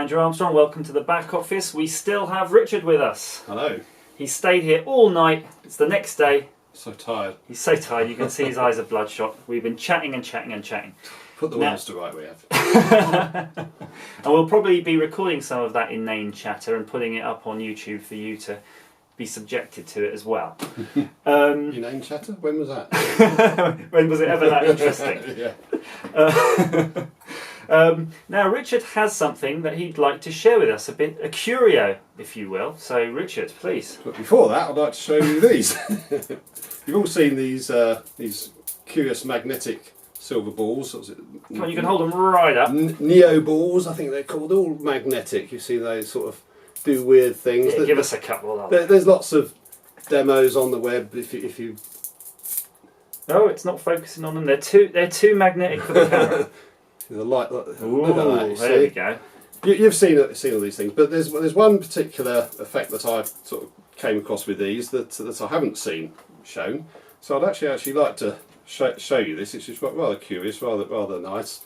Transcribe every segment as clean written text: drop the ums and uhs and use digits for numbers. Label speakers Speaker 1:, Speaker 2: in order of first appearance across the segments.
Speaker 1: Andrew Armstrong. Welcome to the back office. We still have Richard with us.
Speaker 2: Hello.
Speaker 1: He stayed here all night. It's the next day.
Speaker 2: So tired.
Speaker 1: He's so tired. You can see his eyes are bloodshot. We've been chatting and chatting and chatting.
Speaker 2: Put the words to right we have.
Speaker 1: And we'll probably be recording some of that inane chatter and putting it up on YouTube for you to be subjected to it as well.
Speaker 2: Inane chatter? When was that?
Speaker 1: When was it ever that interesting?
Speaker 2: Yeah.
Speaker 1: Now Richard has something that he'd like to share with us, a curio, if you will. So Richard, please.
Speaker 2: But before that, I'd like to show you these. You've all seen these curious magnetic silver balls. What was it?
Speaker 1: Come on, you can hold them right up.
Speaker 2: Neo balls, I think they're called. All magnetic. You see, they sort of do weird things.
Speaker 1: Yeah, give us a couple.
Speaker 2: There's lots of demos on the web. If you.
Speaker 1: Oh, it's not focusing on them. They're too magnetic for the camera.
Speaker 2: The light.
Speaker 1: Ooh, there we go.
Speaker 2: You've seen all these things, but there's one particular effect that I sort of came across with these that I haven't seen shown. So I'd actually like to show you this. It's just rather curious, rather nice.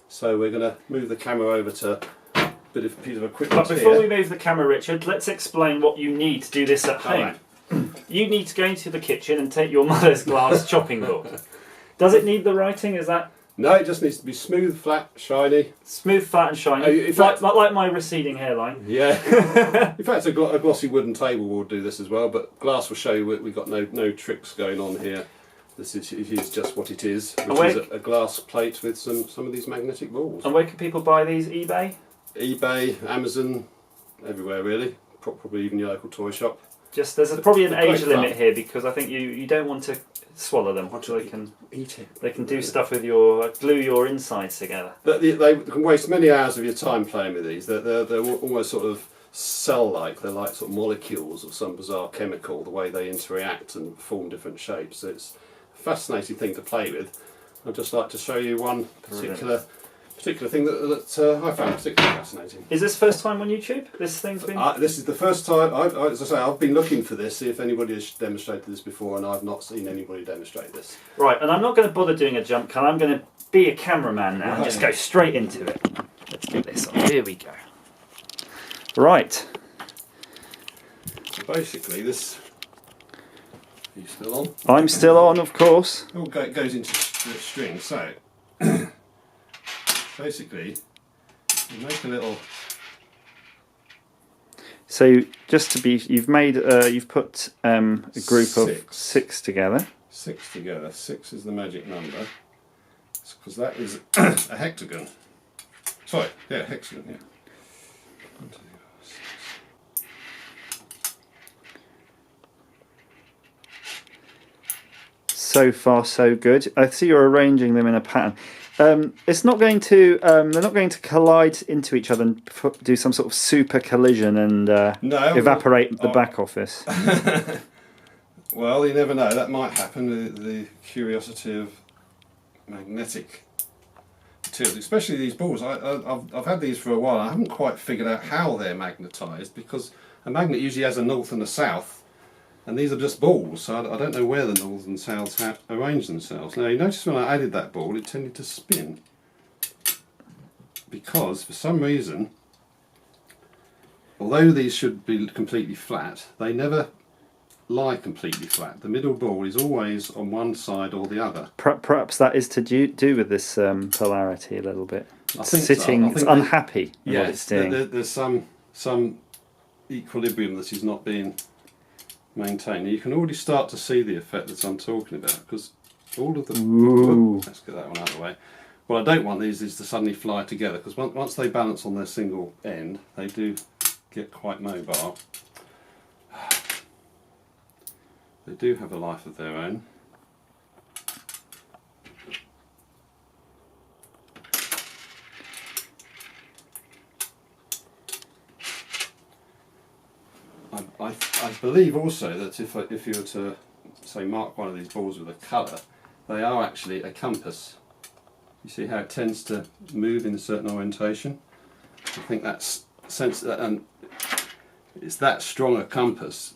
Speaker 2: So we're going to move the camera over to a piece of equipment.
Speaker 1: But before we move the camera, Richard, let's explain what you need to do this at home.
Speaker 2: Right.
Speaker 1: You need to go into the kitchen and take your mother's glass chopping board. Does it need the writing? Is that?
Speaker 2: No, it just needs to be smooth, flat, shiny.
Speaker 1: Smooth, flat and shiny. Like my receding hairline.
Speaker 2: Yeah. In fact, a glossy wooden table will do this as well, but glass will show you we've got no tricks going on here. It is just what it is, which is a glass plate with some of these magnetic balls.
Speaker 1: And where can people buy these? eBay?
Speaker 2: eBay, Amazon, everywhere really. Probably even your local toy shop.
Speaker 1: There's probably an age
Speaker 2: fun.
Speaker 1: limit here because I think you don't want to swallow them. So they can
Speaker 2: eat it.
Speaker 1: They can do stuff with glue your insides together.
Speaker 2: But they can waste many hours of your time playing with these. They're almost sort of cell-like. They're like sort of molecules of some bizarre chemical. The way they interact and form different shapes. It's a fascinating thing to play with. I'd just like to show you one particular thing that I found particularly fascinating.
Speaker 1: Is this first time on YouTube? This thing's been.
Speaker 2: This is the first time. As I say, I've been looking for this. See if anybody has demonstrated this before, and I've not seen anybody demonstrate this.
Speaker 1: Right, and I'm not going to bother doing a jump cut. I'm going to be a cameraman now and just go straight into it. Let's get this on. Here we go. Right.
Speaker 2: So basically, this. Are you still on?
Speaker 1: I'm still on, of course.
Speaker 2: It all goes into the string. So. Basically, you make a little.
Speaker 1: So just to be, you've put a group of six together.
Speaker 2: 6 together. 6 is the magic number, because that is a hectagon. Sorry, yeah, hexagon. Yeah. 1, 2, 6.
Speaker 1: So far, so good. I see you're arranging them in a pattern. It's not going to. They're not going to collide into each other and do some sort of super collision and evaporate the back office.
Speaker 2: Well, you never know. That might happen. The curiosity of magnetic materials, especially these balls. I've had these for a while. I haven't quite figured out how they're magnetised because a magnet usually has a north and a south. And these are just balls, so I don't know where the north and south have arranged themselves. Now you notice when I added that ball, it tended to spin. Because, for some reason, although these should be completely flat, they never lie completely flat. The middle ball is always on one side or the other.
Speaker 1: Perhaps that is to do with this polarity a little bit. It's sitting,
Speaker 2: so.
Speaker 1: it's unhappy with
Speaker 2: Yeah,
Speaker 1: what it's doing.
Speaker 2: there's some equilibrium that is not being maintained. You can already start to see the effect that I'm talking about because all of them. Let's get that one out of the way. What I don't want these is to suddenly fly together because once they balance on their single end, they do get quite mobile. They do have a life of their own. I believe also that if you were to say mark one of these balls with a colour, they are actually a compass. You see how it tends to move in a certain orientation? I think that's and it's that strong a compass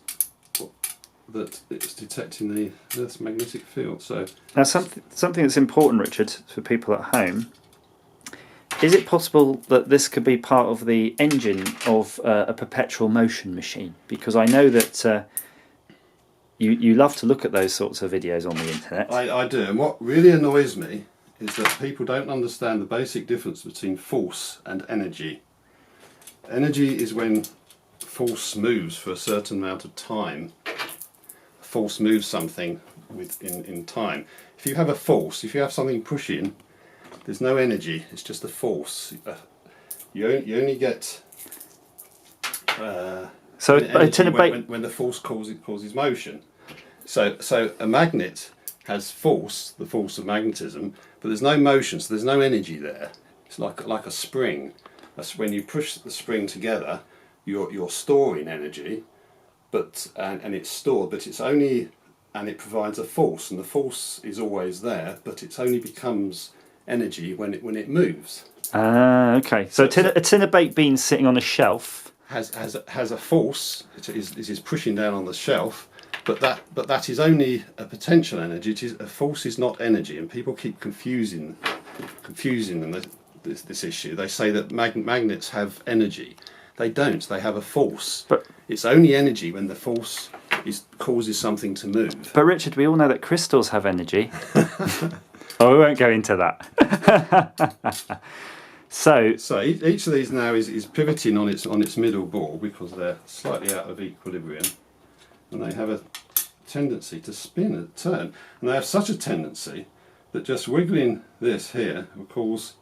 Speaker 2: that it's detecting the Earth's magnetic field. So
Speaker 1: now something that's important, Richard, for people at home Is it possible that this could be part of the engine of a perpetual motion machine? Because I know that you love to look at those sorts of videos on the internet.
Speaker 2: I do, and what really annoys me is that people don't understand the basic difference between force and energy. Energy is when force moves for a certain amount of time. Force moves something in time. If you have a force, if you have something pushing, there's no energy, it's just a force. You only get energy when the force causes motion. So a magnet has force, the force of magnetism, but there's no motion, so there's no energy there. It's like a spring. That's when you push the spring together, you're storing energy, and it's stored, but it's only, and it provides a force, and the force is always there, but it only becomes energy when it moves.
Speaker 1: Okay. So a tin of baked beans sitting on a shelf
Speaker 2: has a force. It is pushing down on the shelf. But that is only a potential energy. A force is not energy, and people keep confusing this issue. They say that magnets have energy. They don't. They have a force. But it's only energy when the force causes something to move.
Speaker 1: But Richard, we all know that crystals have energy. Oh, we won't go into that. So
Speaker 2: each of these now is pivoting on its middle ball because they're slightly out of equilibrium. And they have a tendency to spin and turn. And they have such a tendency that just wiggling this here will cause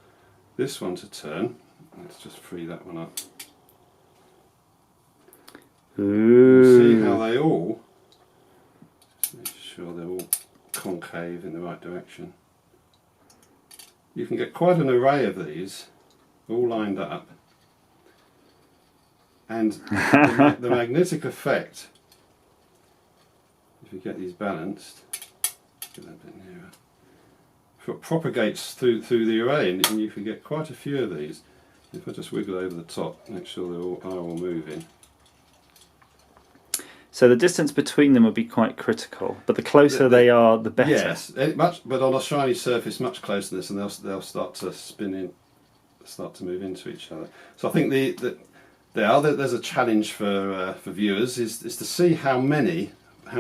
Speaker 2: this one to turn. Let's just free that one up.
Speaker 1: Ooh.
Speaker 2: See how they all, just make sure they're all concave in the right direction. You can get quite an array of these all lined up. And the magnetic effect, if you get these balanced, get that a bit nearer, propagates through the array, and you can get quite a few of these. If I just wiggle over the top, make sure they are all moving.
Speaker 1: So the distance between them would be quite critical, but the closer they are, the better.
Speaker 2: Yes, but on a shiny surface, much closer than this, and they'll start to spin in, start to move into each other. So I think there's a challenge for viewers is to see how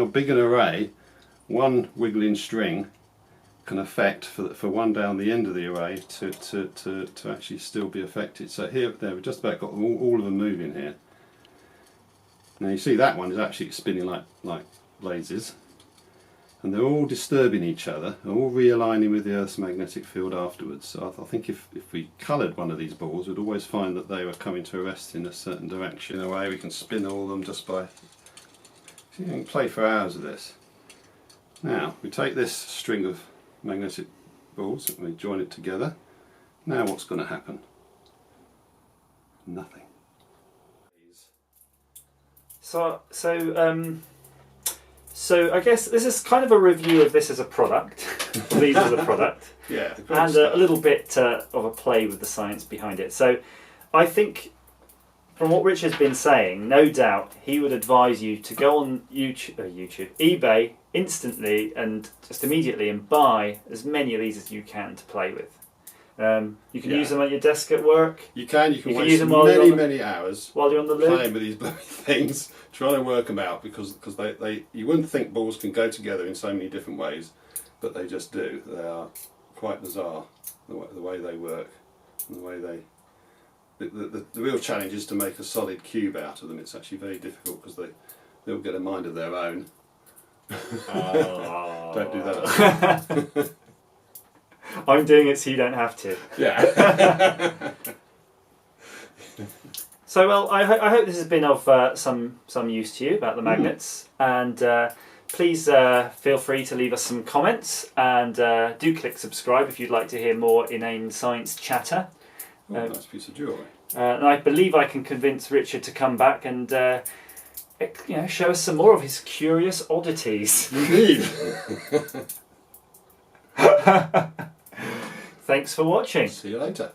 Speaker 2: big an array one wiggling string can affect for one down the end of the array to actually still be affected. So we've just about got all of them moving here. Now you see that one is actually spinning like lasers, and they're all disturbing each other, they're all realigning with the Earth's magnetic field afterwards. So I think if we coloured one of these balls, we'd always find that they were coming to a rest in a certain direction. In a way we can spin all of them just by... See, you can play for hours with this. Now we take this string of magnetic balls and we join it together. Now what's going to happen? Nothing.
Speaker 1: So I guess this is kind of a review of this as a product. These as a product.
Speaker 2: Yeah.
Speaker 1: And a little bit of a play with the science behind it. So I think from what Richard's been saying, no doubt he would advise you to go on eBay instantly and just immediately and buy as many of these as you can to play with. You can use them at your desk at work.
Speaker 2: You can waste many hours
Speaker 1: while you're on the loo,
Speaker 2: playing with these bloody things, trying to work them out because you wouldn't think balls can go together in so many different ways, but they just do. They are quite bizarre the way they work and the way they. The real challenge is to make a solid cube out of them. It's actually very difficult because they'll get a mind of their own. Don't do that.
Speaker 1: I'm doing it so you don't have to.
Speaker 2: Yeah.
Speaker 1: So, well, I hope this has been of some use to you about the magnets. And please feel free to leave us some comments. And do click subscribe if you'd like to hear more inane science chatter.
Speaker 2: Nice piece of jewellery.
Speaker 1: And I believe I can convince Richard to come back and show us some more of his curious oddities.
Speaker 2: Indeed.
Speaker 1: Thanks for watching.
Speaker 2: See you later.